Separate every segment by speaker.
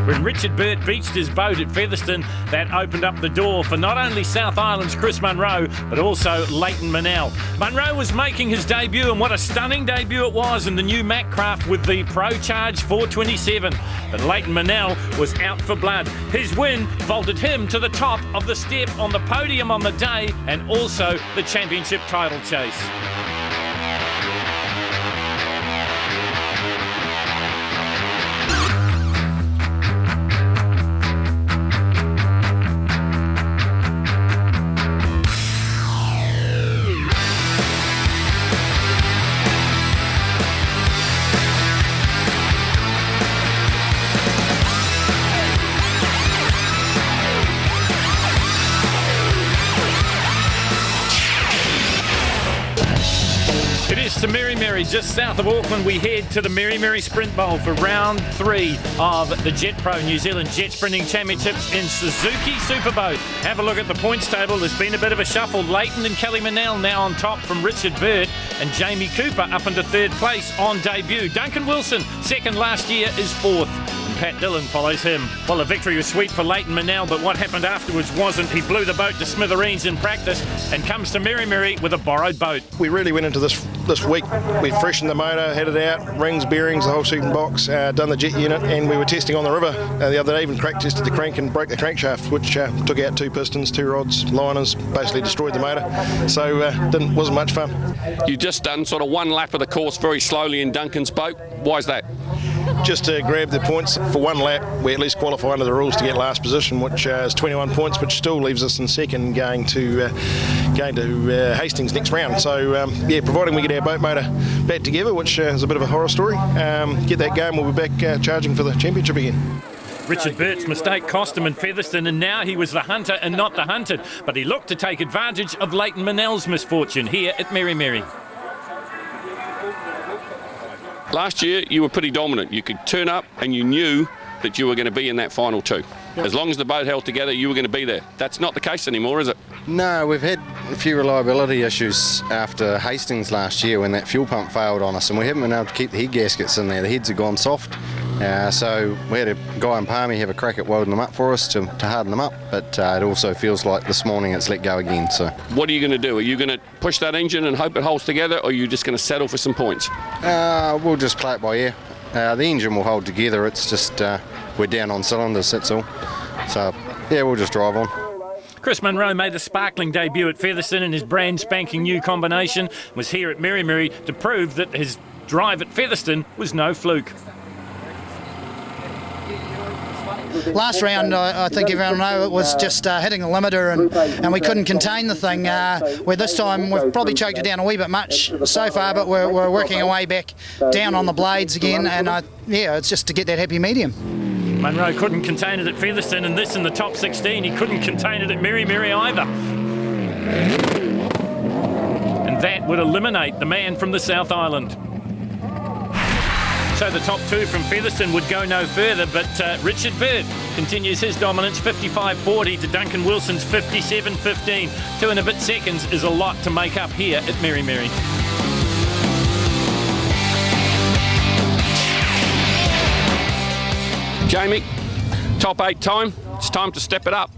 Speaker 1: When Richard Byrd beached his boat at Featherston, that opened up the door for not only South Island's Chris Munro, but also Leighton Manel. Munro was making his debut, and what a stunning debut it was in the new Mack craft with the Pro Charge 427. But Leighton Manel was out for blood. His win vaulted him to the top of the step on the podium on the day, and also the championship title chase. To Meremere, just south of Auckland, we head to the Meremere Sprint Bowl for round 3 of the Jet Pro New Zealand Jet Sprinting Championships in Suzuki Superboat. Have a look at the points table. There's been a bit of a shuffle. Leighton and Kelly Manel now on top from Richard Byrd, and Jamie Cooper up into 3rd place on debut. Duncan Wilson, second last year, is 4th. Pat Dillon follows him. Well, the victory was sweet for Leighton Manel, but what happened afterwards wasn't. He blew the boat to smithereens in practice and comes to Meremere with a borrowed boat.
Speaker 2: We really went into this week. We freshened the motor, had it out, rings, bearings, the whole suit and box, done the jet unit, and we were testing on the river the other day. Even crack tested the crank and broke the crankshaft, which took out 2 pistons, 2 rods, liners, basically destroyed the motor. So wasn't much fun.
Speaker 3: You just done sort of 1 lap of the course very slowly in Duncan's boat. Why is that?
Speaker 2: Just to grab the points for 1 lap. We at least qualify under the rules to get last position, which is 21 points, which still leaves us in second going to Hastings next round. So providing we get our boat motor back together, which is a bit of a horror story, get that going, we'll be back charging for the championship again.
Speaker 1: Richard Byrd's mistake cost him in Featherston, and now he was the hunter and not the hunted. But he looked to take advantage of Leighton Manel's misfortune here at Meremere.
Speaker 3: Last year, you were pretty dominant. You could turn up and you knew that you were going to be in that final 2. As long as the boat held together, you were going to be there. That's not the case anymore, is it?
Speaker 4: No, we've had a few reliability issues after Hastings last year when that fuel pump failed on us, and we haven't been able to keep the head gaskets in there. The heads have gone soft. So we had a guy in Palmy have a crack at welding them up for us to harden them up, but it also feels like this morning it's let go again. So
Speaker 3: what are you going to do? Are you going to push that engine and hope it holds together, or are you just going to settle for some points?
Speaker 4: We'll just play it by ear. The engine will hold together. It's just we're down on cylinders, that's all. So yeah, we'll just drive on.
Speaker 1: Chris Munro made a sparkling debut at Featherston in his brand spanking new combination, was here at Meremere to prove that his drive at Featherston was no fluke.
Speaker 5: Last round, I think everyone know it was just hitting the limiter, and we couldn't contain the thing. Where this time we've probably choked it down a wee bit much so far, but we're working our way back down on the blades again, and it's just to get that happy medium.
Speaker 1: Munro couldn't contain it at Featherston, and this in the top 16, he couldn't contain it at Meremere either. And that would eliminate the man from the South Island. So the top 2 from Featherston would go no further, but Richard Byrd continues his dominance, 55.40 to Duncan Wilson's 57.15. 2 and a bit seconds is a lot to make up here at Meremere.
Speaker 3: Jamie, top 8 time. It's time to step it up.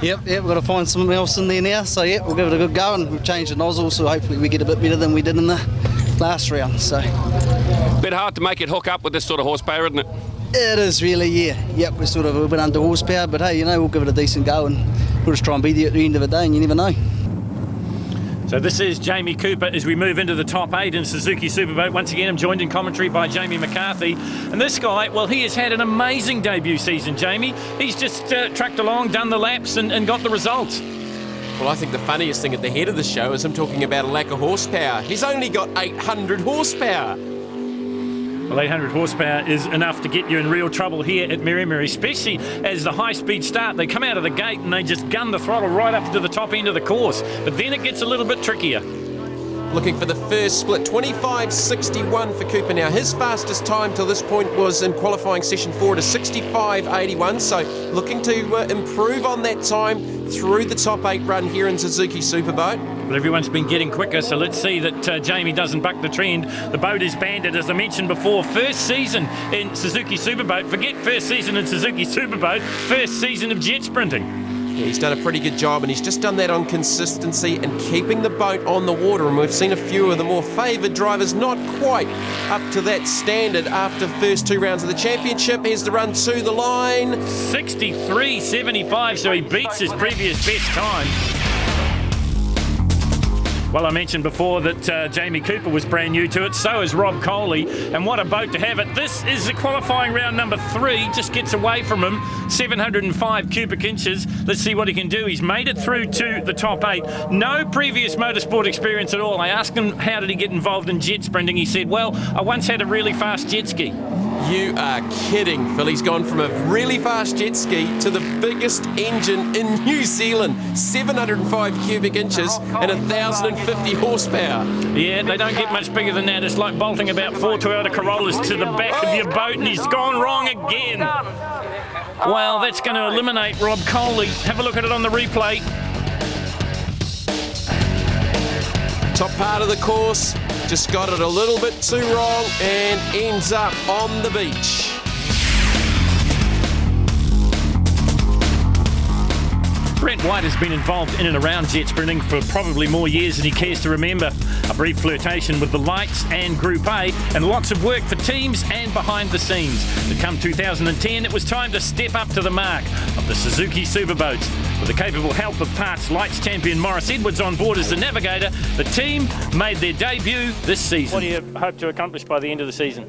Speaker 6: Yep, we've got to find something else in there now. So we'll give it a good go, and we've changed the nozzle, so hopefully we get a bit better than we did in the last round. So
Speaker 3: bit hard to make it hook up with this sort of horsepower, isn't it?
Speaker 6: It is really, yeah. Yep, we're sort of a bit under horsepower, but hey, we'll give it a decent go, and we'll just try and be there at the end of the day, and you never know.
Speaker 1: So this is Jamie Cooper as we move into the top 8 in Suzuki Superboat. Once again, I'm joined in commentary by Jamie McCarthy. And this guy, well, he has had an amazing debut season, Jamie. He's just trucked along, done the laps and got the results.
Speaker 7: Well, I think the funniest thing at the head of the show is him talking about a lack of horsepower. He's only got 800 horsepower.
Speaker 1: Well, 800 horsepower is enough to get you in real trouble here at Meremere, especially as the high-speed start. They come out of the gate and they just gun the throttle right up to the top end of the course. But then it gets a little bit trickier.
Speaker 7: Looking for the first split, 25.61 for Cooper now. His fastest time till this point was in qualifying session 4 to 65.81. So looking to improve on that time through the top 8 run here in Suzuki Superboat.
Speaker 1: But everyone's been getting quicker, so let's see that Jamie doesn't buck the trend. The boat is banded, as I mentioned before. First season in Suzuki Superboat. Forget first season in Suzuki Superboat. First season of jet sprinting.
Speaker 7: Yeah, he's done a pretty good job, and he's just done that on consistency and keeping the boat on the water. And we've seen a few of the more favoured drivers not quite up to that standard after the first 2 rounds of the championship. Here's the run to the line.
Speaker 1: 63.75, so he beats his previous best time. Well, I mentioned before that Jamie Cooper was brand new to it, so is Rob Coley, and what a boat to have it. This is the qualifying round number 3, just gets away from him, 705 cubic inches. Let's see what he can do. He's made it through to the top 8. No previous motorsport experience at all. I asked him how did he get involved in jet sprinting. He said, well, I once had a really fast jet ski.
Speaker 7: You are kidding, Phil. He's gone from a really fast jet ski to the biggest engine in New Zealand, 705 cubic inches and 1,050 horsepower.
Speaker 1: Yeah, they don't get much bigger than that. It's like bolting about 4 Toyota Corollas to the back of your boat, and he's gone wrong again. Well, that's going to eliminate Rob Coley. Have a look at it on the replay.
Speaker 7: Top part of the course, just got it a little bit too wrong and ends up on the beach.
Speaker 1: Brent White has been involved in and around jet sprinting for probably more years than he cares to remember. A brief flirtation with the lights and Group A, and lots of work for teams and behind the scenes. But come 2010, it was time to step up to the mark of the Suzuki Superboats. With the capable help of parts lights champion Morris Edwards on board as the navigator, the team made their debut this season. What do you hope to accomplish by the end of the season?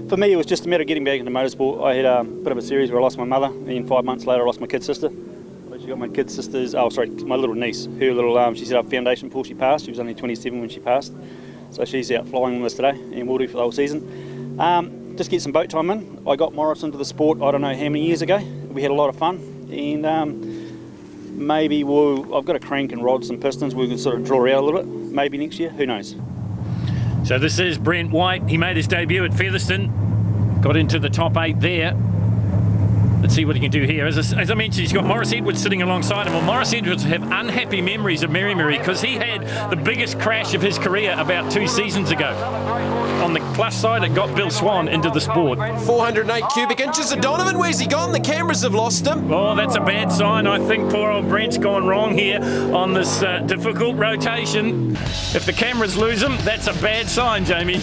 Speaker 8: For me, it was just a matter of getting back into motorsport. I had a bit of a series where I lost my mother, and 5 months later I lost my kid sister. I actually got my kid sister's, my little niece. Her little, she set up a foundation before she passed. She was only 27 when she passed. So she's out flying with us today, and will do for the whole season. Just get some boat time in. I got Morris into the sport, I don't know how many years ago. We had a lot of fun, and maybe I've got a crank and rods and pistons we can sort of draw out a little bit. Maybe next year, who knows.
Speaker 1: So this is Brent White. He made his debut at Featherston, got into the top 8 there. Let's see what he can do here. As I mentioned, he's got Morris Edwards sitting alongside him. Well, Morris Edwards have unhappy memories of Meremere because he had the biggest crash of his career about 2 seasons ago. On the plus side, it got Bill Swan into the sport.
Speaker 7: 408 cubic inches of Donovan. Where's he gone? The cameras have lost him.
Speaker 1: Oh, that's a bad sign. I think poor old Brent's gone wrong here on this difficult rotation. If the cameras lose him, that's a bad sign, Jamie.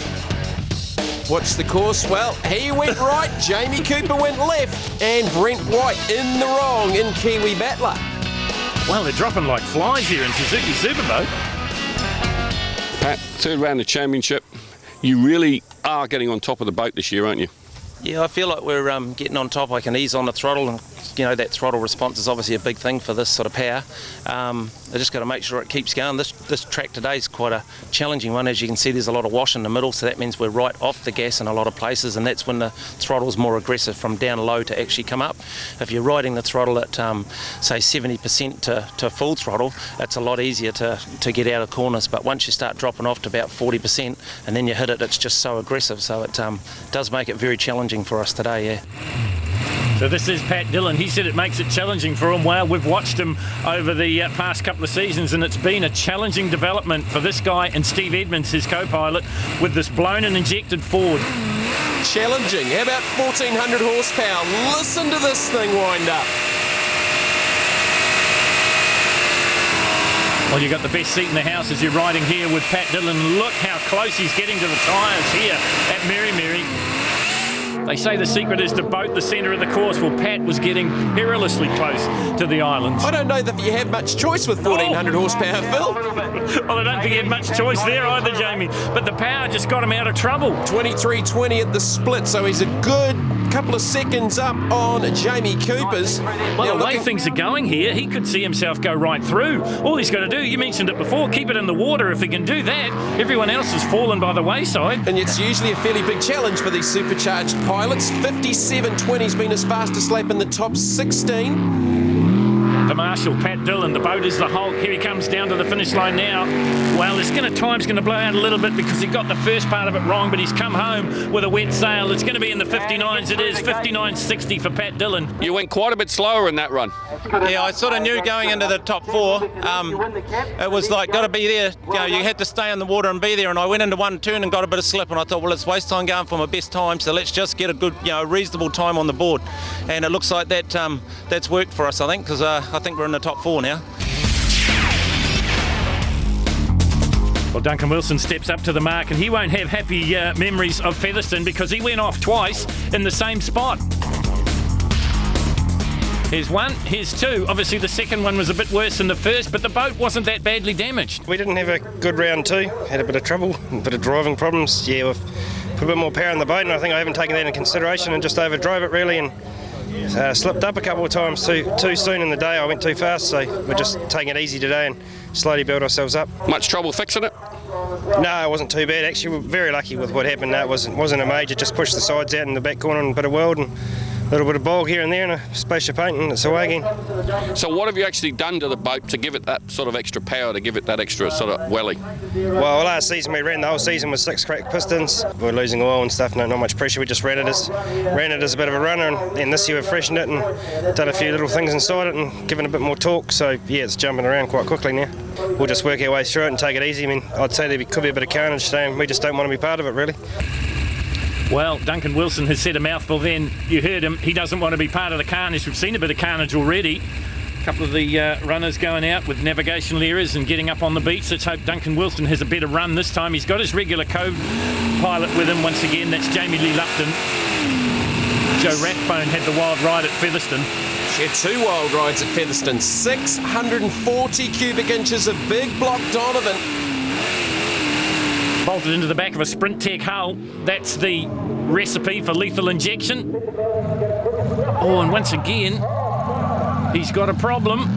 Speaker 7: Watch the course. Well, he went right, Jamie Cooper went left, and Brent White in the wrong in Kiwi Battler.
Speaker 1: Well, they're dropping like flies here in Suzuki Superboat.
Speaker 3: Pat, 3rd round of championship. You really are getting on top of the boat this year, aren't you?
Speaker 9: Yeah, I feel like we're getting on top. I can ease on the throttle, and that throttle response is obviously a big thing for this sort of power. I just got to make sure it keeps going. This track today is quite a challenging one. As you can see, there's a lot of wash in the middle, so that means we're right off the gas in a lot of places, and that's when the throttle's more aggressive from down low to actually come up. If you're riding the throttle at say 70% to full throttle, it's a lot easier to get out of corners. But once you start dropping off to about 40% and then you hit it, it's just so aggressive. So it does make it very challenging for us today. Yeah.
Speaker 1: So this is Pat Dillon. He said it makes it challenging for him. Well, we've watched him over the past couple of seasons, and it's been a challenging development for this guy and Steve Edmonds, his co-pilot, with this blown and injected Ford.
Speaker 7: Challenging. How about 1,400 horsepower? Listen to this thing wind up.
Speaker 1: Well, you've got the best seat in the house as you're riding here with Pat Dillon. Look how close he's getting to the tyres here at Meremere. They say the secret is to boat the centre of the course. Well, Pat was getting perilously close to the islands.
Speaker 7: I don't know that you have much choice with 1,400 horsepower, Phil.
Speaker 1: Well, I don't think he had much choice there either, Jamie. But the power just got him out of trouble.
Speaker 7: 23.20 at the split, so he's a good couple of seconds up on Jamie Cooper's.
Speaker 1: Well, the way things are going here, he could see himself go right through. All he's got to do, you mentioned it before, keep it in the water. If he can do that, everyone else has fallen by the wayside.
Speaker 7: And it's usually a fairly big challenge for these supercharged pilots. 57.20 has been his fastest lap in the top 16.
Speaker 1: 57.20
Speaker 7: Well,
Speaker 1: the marshal, Pat Dillon. The boat is the Hulk. Here he comes down to the finish line now. Well, time's going to blow out a little bit because he got the first part of it wrong, but he's come home with a wet sail. It's going to be in the 59s. It is 59.60 for Pat Dillon.
Speaker 3: You went quite a bit slower in that run.
Speaker 9: Yeah, I sort of knew going into the top 4, it was like, got to be there. You had to stay in the water and be there, and I went into one turn and got a bit of slip, and I thought, well, it's waste time going for my best time, so let's just get a good, reasonable time on the board. And it looks like that that's worked for us, I think, because I think we're in the top 4 now.
Speaker 1: Well, Duncan Wilson steps up to the mark, and he won't have happy memories of Featherston because he went off twice in the same spot. Here's one, here's two. Obviously the second one was a bit worse than the first, but the boat wasn't that badly damaged.
Speaker 10: We didn't have a good round 2, had a bit of trouble, a bit of driving problems. Yeah, we've put a bit more power in the boat, and I think I haven't taken that into consideration and just overdrove it really, and slipped up a couple of times too soon in the day. I went too fast, so we're just taking it easy today and slowly build ourselves up.
Speaker 3: Much trouble fixing it?
Speaker 10: No, it wasn't too bad. Actually, we're very lucky with what happened. No, it wasn't a major, just pushed the sides out in the back corner and a bit of weld and a little bit of bog here and there and a splash of paint and it's away again.
Speaker 3: So what have you actually done to the boat to give it that sort of extra power, to give it that extra sort of welly?
Speaker 10: Well, last season we ran the whole season with 6 cracked pistons. We're losing oil and stuff, not much pressure. We just ran it as a bit of a runner, and this year we've freshened it and done a few little things inside it and given it a bit more torque. So yeah, it's jumping around quite quickly now. We'll just work our way through it and take it easy. I mean, I'd say there could be a bit of carnage today and we just don't want to be part of it really.
Speaker 1: Well, Duncan Wilson has said a mouthful then. You heard him. He doesn't want to be part of the carnage. We've seen a bit of carnage already. A couple of the runners going out with navigational errors and getting up on the beach. Let's hope Duncan Wilson has a better run this time. He's got his regular co-pilot with him once again. That's Jamie Lee Lupton. Joe Rathbone had the wild ride at Featherston.
Speaker 7: She had 2 wild rides at Featherston. 640 cubic inches of big block Donovan.
Speaker 1: Bolted into the back of a Sprint Tech hull. That's the recipe for lethal injection. Oh, and once again, he's got a problem.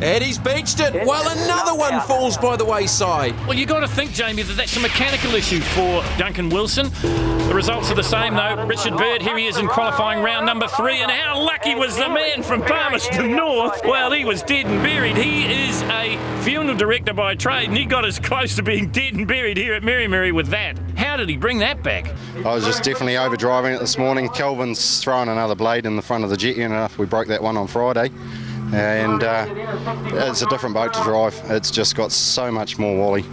Speaker 7: And he's beached it. Well, another one falls by the wayside.
Speaker 1: Well, you got to think, Jamie, that that's a mechanical issue for Duncan Wilson. The results are the same, though. Richard Byrd, here he is in qualifying round number 3. And how lucky was the man from Palmerston North? Well, he was dead and buried. He is a funeral director by trade, and he got as close to being dead and buried here at Meremere with that. How did he bring that back?
Speaker 4: I was just definitely overdriving it this morning. Kelvin's throwing another blade in the front of the jet unit after we broke that one on Friday. And it's a different boat to drive. It's just got so much more wally.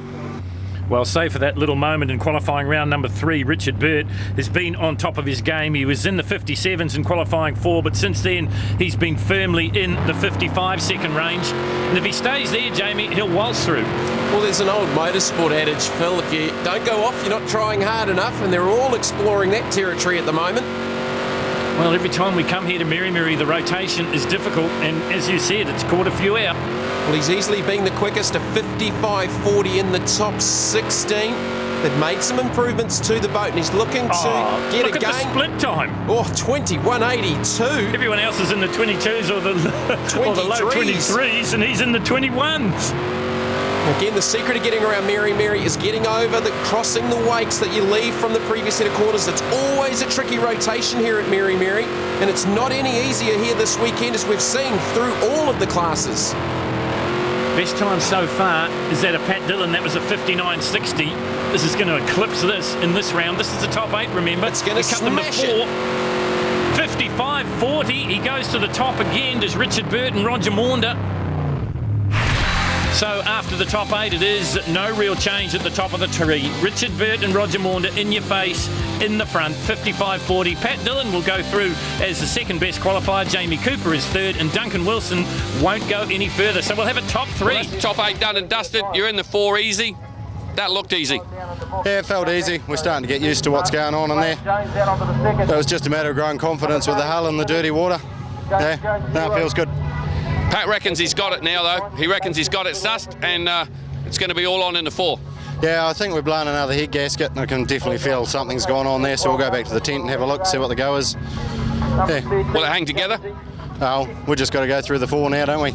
Speaker 1: Well, save for that little moment in qualifying round number 3, Richard Byrd has been on top of his game. He was in the 57s in qualifying 4, but since then he's been firmly in the 55-second range. And if he stays there, Jamie, he'll waltz through.
Speaker 7: Well, there's an old motorsport adage, Phil, if you don't go off, you're not trying hard enough, and they're all exploring that territory at the moment.
Speaker 1: Well, every time we come here to Meremere, the rotation is difficult, and as you said, it's caught a few out.
Speaker 7: Well, he's easily been the quickest, a 55.40 in the top 16. They've made some improvements to the boat, and he's looking to get
Speaker 1: look
Speaker 7: a
Speaker 1: at the split time.
Speaker 7: Oh, 21.82.
Speaker 1: Everyone else is in the 22s or the low 23s, and he's in the 21s.
Speaker 7: Again, the secret of getting around Meremere is getting over crossing the wakes that you leave from the previous set of quarters. It's always a tricky rotation here at Meremere, and it's not any easier here this weekend, as we've seen through all of the classes.
Speaker 1: Best time so far is that of Pat Dillon. That was a 59.60. This is going to eclipse this in this round. This is the top 8, remember.
Speaker 7: It's going to smash it.
Speaker 1: 55.40. He goes to the top again. Does Richard Byrd and Roger Maunder. So after the top 8, it is no real change at the top of the tree. Richard Byrd and Roger Maunder in your face, in the front, 55.40. Pat Dillon will go through as the second best qualifier. Jamie Cooper is third, and Duncan Wilson won't go any further. So we'll have a top 3.
Speaker 3: Well, that's top 8 done and dusted. You're in the 4 easy. That looked easy.
Speaker 4: Yeah, it felt easy. We're starting to get used to what's going on in there. It was just a matter of growing confidence with the hull and the dirty water. Yeah, no, it feels good.
Speaker 3: Pat reckons he's got it now, though. He reckons he's got it sussed, and it's going to be all on in the 4.
Speaker 4: Yeah, I think we've blown another head gasket, and I can definitely feel something's gone on there, so we'll go back to the tent and have a look, see what the go is. Yeah.
Speaker 3: Will it hang together?
Speaker 4: Oh, we've just got to go through the 4 now, don't we?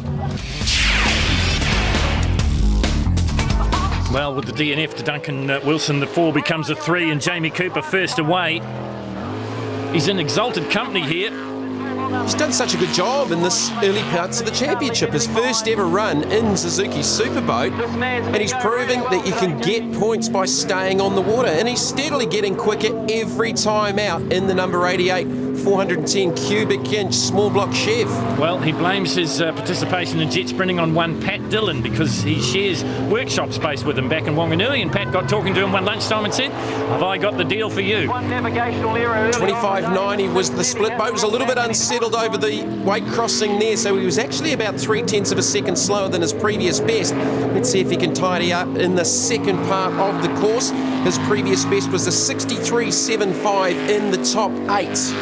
Speaker 1: Well, with the DNF to Duncan Wilson, the 4 becomes a 3, and Jamie Cooper first away. He's in exalted company here.
Speaker 7: he's done such a good job in this early parts of the championship. His first ever run in Suzuki Superboat, and he's proving that you can get points by staying on the water, and he's steadily getting quicker every time out in the number 88 410 cubic inch small block Chev.
Speaker 1: Well, he blames his participation in jet sprinting on one Pat Dillon because he shares workshop space with him back in Wanganui, and Pat got talking to him one lunchtime and said, "Have I got the deal for you?"
Speaker 7: 25.90 was the split boat. Was a little bit unsettled over the weight crossing there, so he was actually about 0.3 of a second slower than his previous best. Let's see if he can tidy up in the second part of the course. His previous best was a 63.75 in the top 8.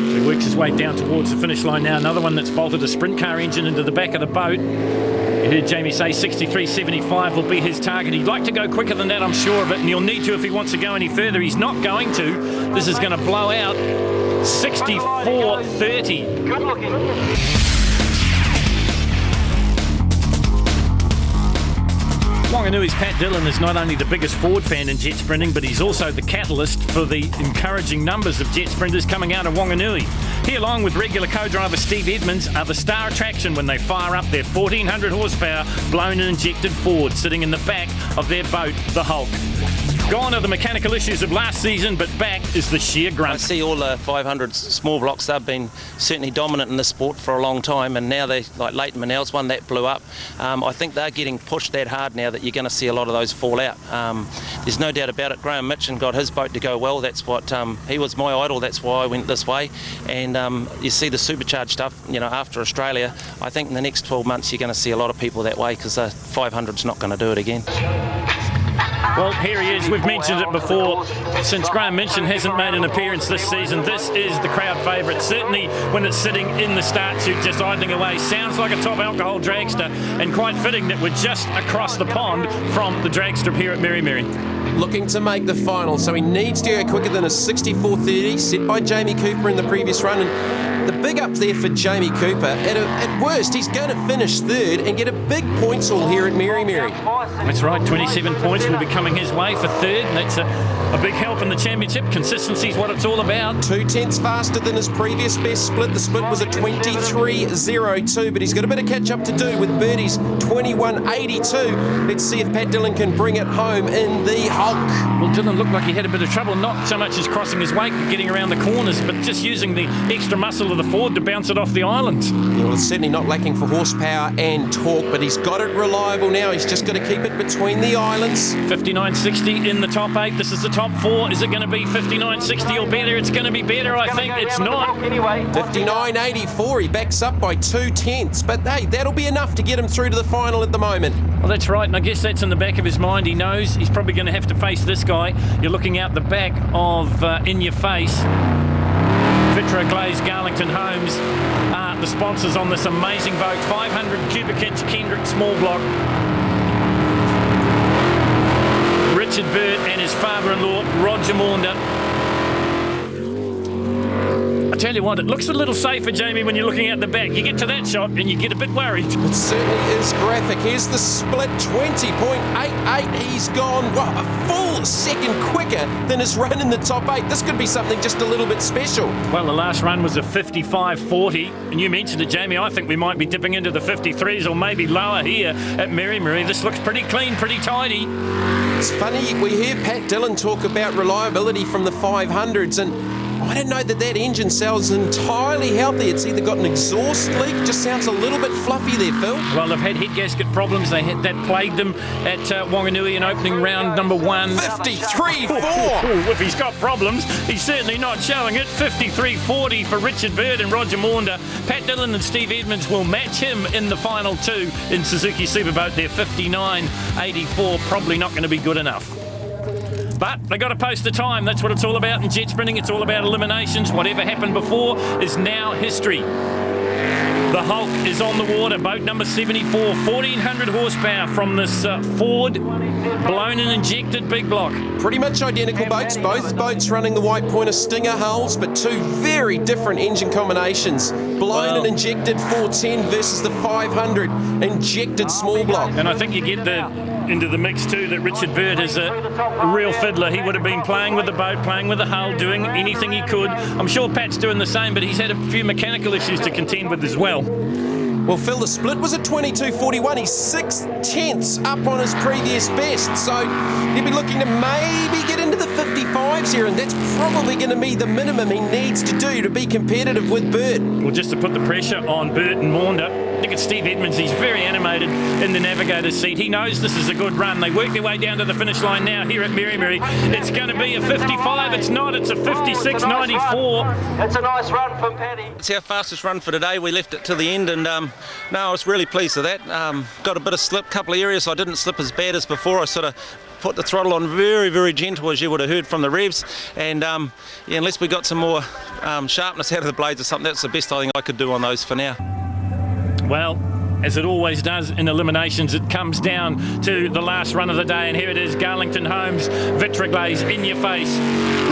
Speaker 1: He works his way down towards the finish line now. Another one that's bolted a sprint car engine into the back of the boat. You heard Jamie say 63.75 will be his target. He'd like to go quicker than that, I'm sure of it, and he'll need to if he wants to go any further. He's not going to. This is going to blow out 64.30. Good looking. Wanganui's Pat Dillon is not only the biggest Ford fan in jet sprinting, but he's also the catalyst for the encouraging numbers of jet sprinters coming out of Wanganui. He, along with regular co-driver Steve Edmonds, are the star attraction when they fire up their 1,400 horsepower blown and injected Ford sitting in the back of their boat, the Hulk. Gone are the mechanical issues of last season, but back is the sheer grunt.
Speaker 9: I see all the 500 small blocks. They've been certainly dominant in this sport for a long time, and now they, like Leighton Manel's one that blew up. I think they're getting pushed that hard now that you're going to see a lot of those fall out. There's no doubt about it. Graham Mitchin got his boat to go well. That's what he was my idol. That's why I went this way. And you see the supercharged stuff. You know, after Australia, I think in the next 12 months you're going to see a lot of people that way because the 500's not going to do it again.
Speaker 1: Well, here he is. We've mentioned it before. Since Graham Minchin hasn't made an appearance this season, this is the crowd favourite. Certainly when it's sitting in the start chute just idling away. Sounds like a top alcohol dragster, and quite fitting that we're just across the pond from the drag strip here at Meremere.
Speaker 7: Looking to make the final, so he needs to go quicker than a 64.30 set by Jamie Cooper in the previous run. And the big up there for Jamie Cooper. At worst, he's going to finish third and get a big points haul here at Meremere.
Speaker 1: That's right, 27 points will be coming his way for third, and that's a big help in the championship. Consistency is what it's all about.
Speaker 7: 0.2 faster than his previous best split. The split was a 23.02, but he's got a bit of catch up to do with Birdie's 21.82. Let's see if Pat Dillon can bring it home in the Hulk.
Speaker 1: Well, Dillon looked like he had a bit of trouble, not so much as crossing his weight, getting around the corners, but just using the extra muscle of the Ford to bounce it off the island.
Speaker 7: Yeah, well, it's certainly not lacking for horsepower and torque, but he's got it reliable now. He's just got to keep it between the islands.
Speaker 1: 59.60 in the top 8. This is the top 4. Is it going to be 59.60 or better? It's going to be better, I think. It's not.
Speaker 7: 59.84. He backs up by 0.2, but hey, that'll be enough to get him through to the final at the moment.
Speaker 1: Well, that's right, and I guess that's in the back of his mind. He knows he's probably going to have to face this guy. You're looking out the back of In Your Face. Vitra Glaze Garlington Homes are the sponsors on this amazing boat. 500 cubic inch Kendrick small block. Richard Byrd and his father-in-law, Roger Maunder. I tell you what, it looks a little safer, Jamie, when you're looking at the back. You get to that shot and you get a bit worried.
Speaker 7: It certainly is graphic. Here's the split, 20.88. He's gone, well, a full second quicker than his run in the top 8. This could be something just a little bit special.
Speaker 1: Well, the last run was a 55.40, and you mentioned it, Jamie. I think we might be dipping into the 53s or maybe lower here at Meremere. This looks pretty clean, pretty tidy.
Speaker 7: It's funny, we hear Pat Dillon talk about reliability from the 500s, and I don't know that engine sounds entirely healthy. It's either got an exhaust leak, just sounds a little bit fluffy there, Phil.
Speaker 1: Well, they've had head gasket problems. That plagued them at Wanganui in opening round number 1.
Speaker 7: 53.4!
Speaker 1: If he's got problems, he's certainly not showing it. 53.40 for Richard Byrd and Roger Maunder. Pat Dillon and Steve Edmonds will match him in the final 2 in Suzuki Superboat. They're 59.84, probably not going to be good enough. But they got to post the time. That's what it's all about in jet sprinting. It's all about eliminations. Whatever happened before is now history. The Hulk is on the water. Boat number 74, 1,400 horsepower from this Ford blown and injected big block.
Speaker 7: Pretty much identical boats. Both boats running the White Pointer Stinger hulls, but 2 very different engine combinations. Blown and injected 410 versus the 500 injected small block.
Speaker 1: And I think you get the into the mix too that Richard Byrd is a real fiddler. He would have been playing with the boat, playing with the hull, doing anything he could. I'm sure Pat's doing the same, but he's had a few mechanical issues to contend with as well.
Speaker 7: Well, Phil, the split was at 22.41. He's 6/10ths up on his previous best. So he'll be looking to maybe get into the 55s here, and that's probably going to be the minimum he needs to do to be competitive with Byrd.
Speaker 1: Well, just to put the pressure on Byrd and Maunder, look at Steve Edmonds. He's very animated in the navigator's seat. He knows this is a good run. They work their way down to the finish line now here at Meremere. It's going to be a 55. It's not. It's a 56.94.
Speaker 9: It's a nice run from Paddy. It's our fastest run for today. We left it to the end, and no, I was really pleased with that. Got a bit of slip, couple of areas I didn't slip as bad as before. I sort of put the throttle on very, very gentle, as you would have heard from the revs, and yeah, unless we got some more sharpness out of the blades or something, that's the best I think I could do on those for now.
Speaker 1: Well, as it always does in eliminations, it comes down to the last run of the day, and here it is, Garlington Holmes, Vitraglaze, in your face.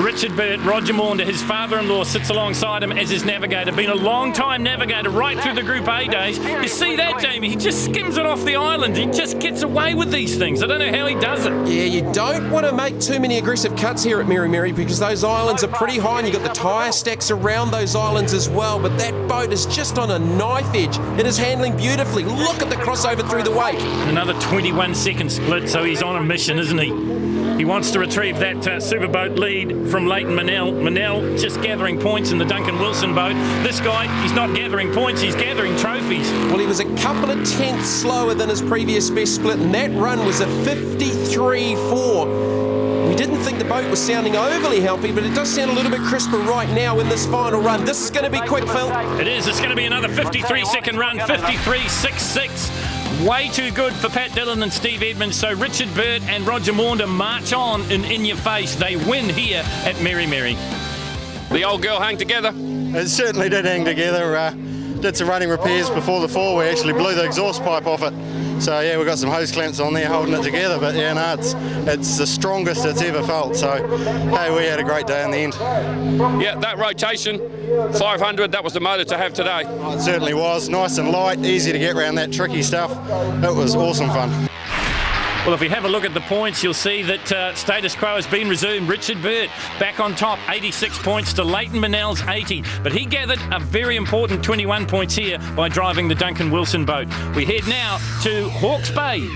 Speaker 1: Richard Byrd, Roger Maunder, his father-in-law, sits alongside him as his navigator, been a long-time navigator right through the Group A days. You see that, Jamie? He just skims it off the island. He just gets away with these things. I don't know how he does it.
Speaker 7: Yeah, you don't want to make too many aggressive cuts here at Meremere because those islands are pretty high, and you've got the tyre stacks around those islands as well, but that boat is just on a knife edge. It is handling beautifully. Look at the crossover through the wake.
Speaker 1: Another 21-second split, so he's on a mission, isn't he? He wants to retrieve that Superboat lead from Leighton Manel. Manel just gathering points in the Duncan Wilson boat. This guy, he's not gathering points, he's gathering trophies.
Speaker 7: Well, he was a couple of tenths slower than his previous best split, and that run was a 53.4. We didn't think the boat was sounding overly healthy, but it does sound a little bit crisper right now in this final run. This is going to be quick, Phil.
Speaker 1: It is. It's going to be another 53-second run, 53.66. Way too good for Pat Dillon and Steve Edmonds. So Richard Byrd and Roger Maunder march on in your face. They win here at Meremere.
Speaker 3: The old girl hang together.
Speaker 4: It certainly did hang together. Did some running repairs before the fall. We actually blew the exhaust pipe off it. So yeah, we've got some hose clamps on there holding it together, but yeah, no, it's the strongest it's ever felt. So hey, we had a great day in the end.
Speaker 3: Yeah, that rotation, 500, that was the motor to have today.
Speaker 4: Oh, it certainly was. Nice and light, easy to get around that tricky stuff. It was awesome fun.
Speaker 1: Well, if we have a look at the points, you'll see that status quo has been resumed. Richard Byrd back on top, 86 points to Leighton Manel's 80. But he gathered a very important 21 points here by driving the Duncan Wilson boat. We head now to Hawke's Bay.